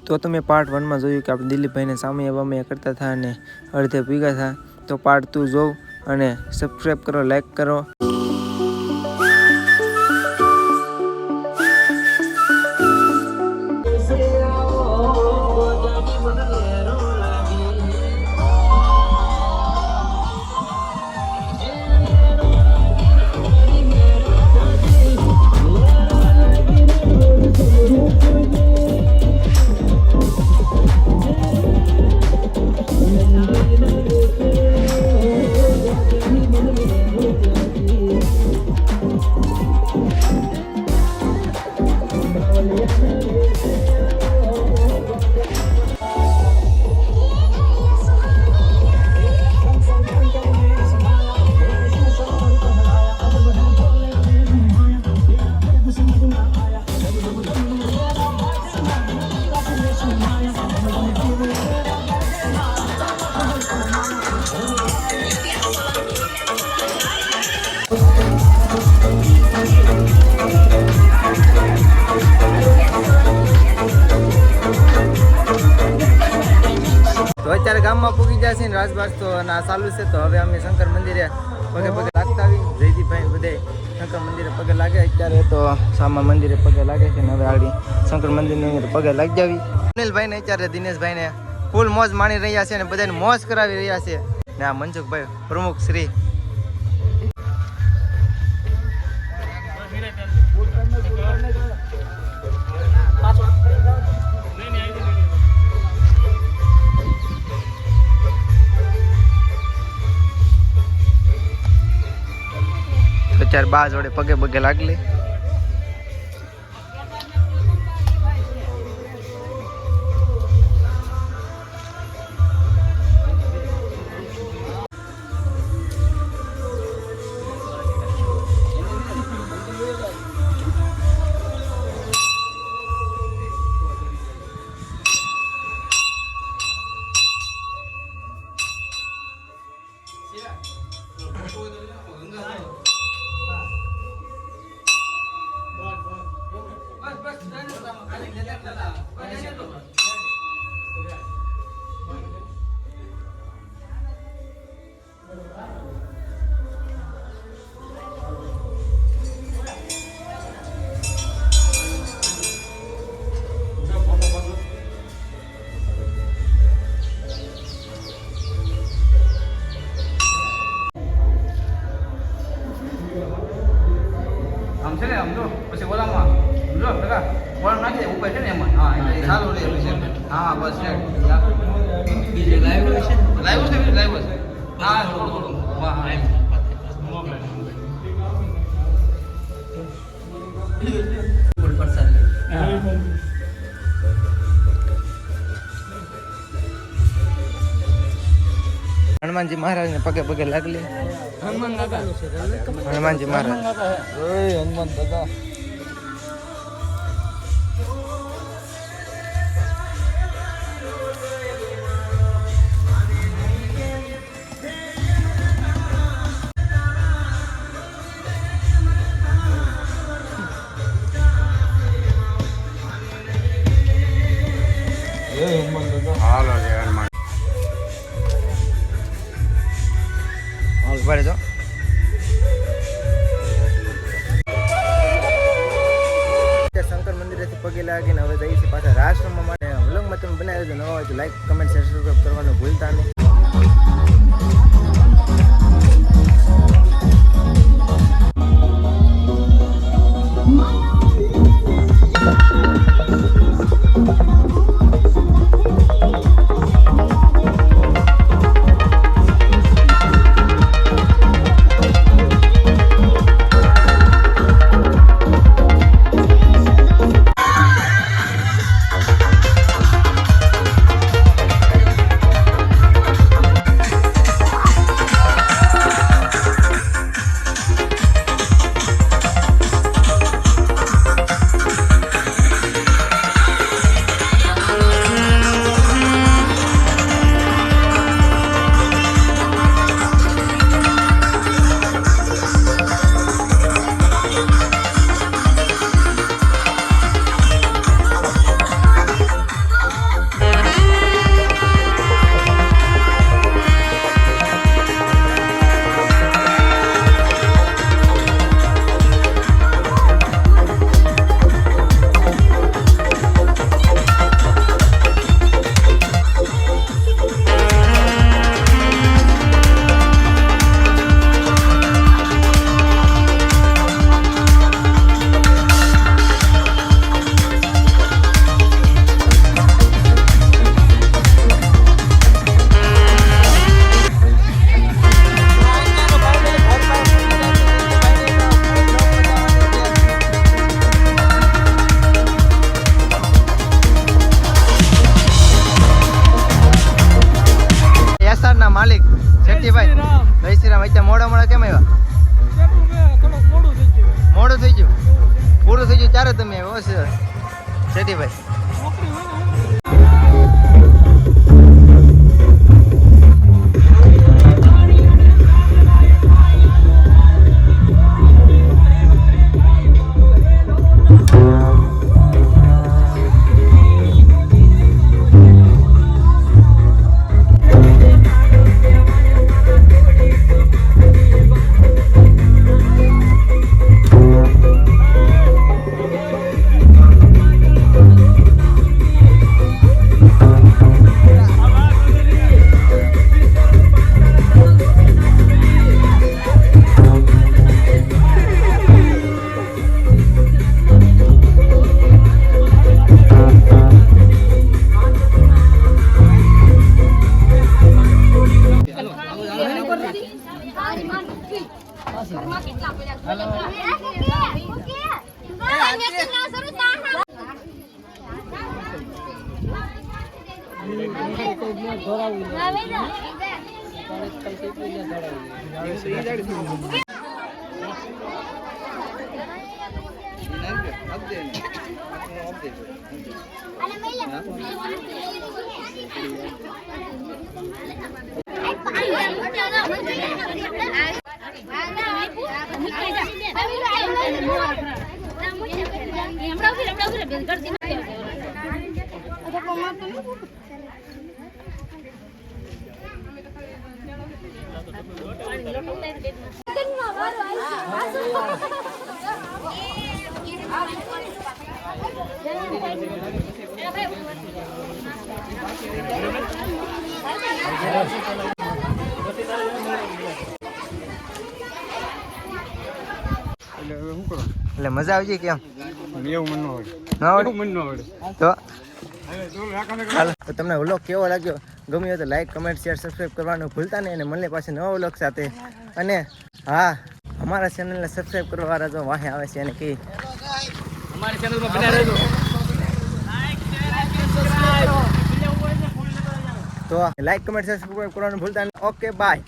તો તમે પાર્ટ 1 માં જોયું કે આપણે દિલીપભાઈને સામે વમે કરતા હતા અને અડધે ભીગા હતા. તો પાર્ટ 2 જોવ અને સબસ્ક્રાઈબ કરો, લાઈક કરો. તો અત્યારે ગામમાં પૂગી ગયા છે ને રાજબાગ તો ના ચાલુ છે. તો હવે અમે શંકર મંદિરે પગે પગે લાગતા આવી. જયદીપભાઈ બધે શંકર મંદિરે પગે લાગે અત્યારે. તો સામા મંદિરે પગે લાગે છે ને હવે આગળ શંકર મંદિરની અંદર પગે લાગી જાવી. અનિલભાઈ ને અત્યારે દિનેશભાઈને ફૂલ મોજ માણી રહ્યા છે ને બધાને મોજ કરાવી રહ્યા છે. ને આ મનસુખભાઈ પ્રમુખ શ્રી અત્યારે બા જોડે પગે પગે લાગલી. પછી ઓલામાં જો ટકા ઓલા નાખી દે ઉપર છે ને એમાં. હા એટલે સારું રહે છે. હા બસ બીજે લાઈવ છે. લાઈવ છે. હા થોડું થોડું. હા એમ હનુમાનજી મહારાજ ને પગે પગે લાગલી. હનુમાનજી મહારાજ હનુમાન દાદા ઉભા રહેજો. શંકર મંદિરેથી પગે લાગીને હવે જઈએ છીએ પાછા રાષ્ટ્રમાં માટે. વ્લોગમાં તમે બનાવી દો. નવા હોય તો લાઈક, કમેન્ટ, શેર, સબસ્ક્રાઈબ કરવાનું ભૂલતા નહીં. શ્રી રામ. અત્યારે મોડા કેમ આવ્યા? મોડું થઈ ગયું, પૂરું થઈ ગયું ત્યારે તમે આવ્યો છે જેઠીભાઈ. એટલે મજા આવી ગઈ કેમ? એવું મન ન આવડે તો તમને વ્લોગ કેવો લાગ્યો? ગમ્યો હોય તો લાઈક, કમેન્ટ, શેર, સબસ્ક્રાઈબ કરવાનું ભૂલતા નહીં. અને મળીએ પાછા નવા વ્લોગ સાથે. અને હા, અમારા ચેનલને સબસ્ક્રાઈબ કરવા વાળા જો વાહે આવે છે અને કે અમારી ચેનલમાં બન્યા રહેજો. તો લાઈક, કમેન્ટ, શેર, સબસ્ક્રાઈબ કરવાનું ભૂલતા નહીં. Okay, by.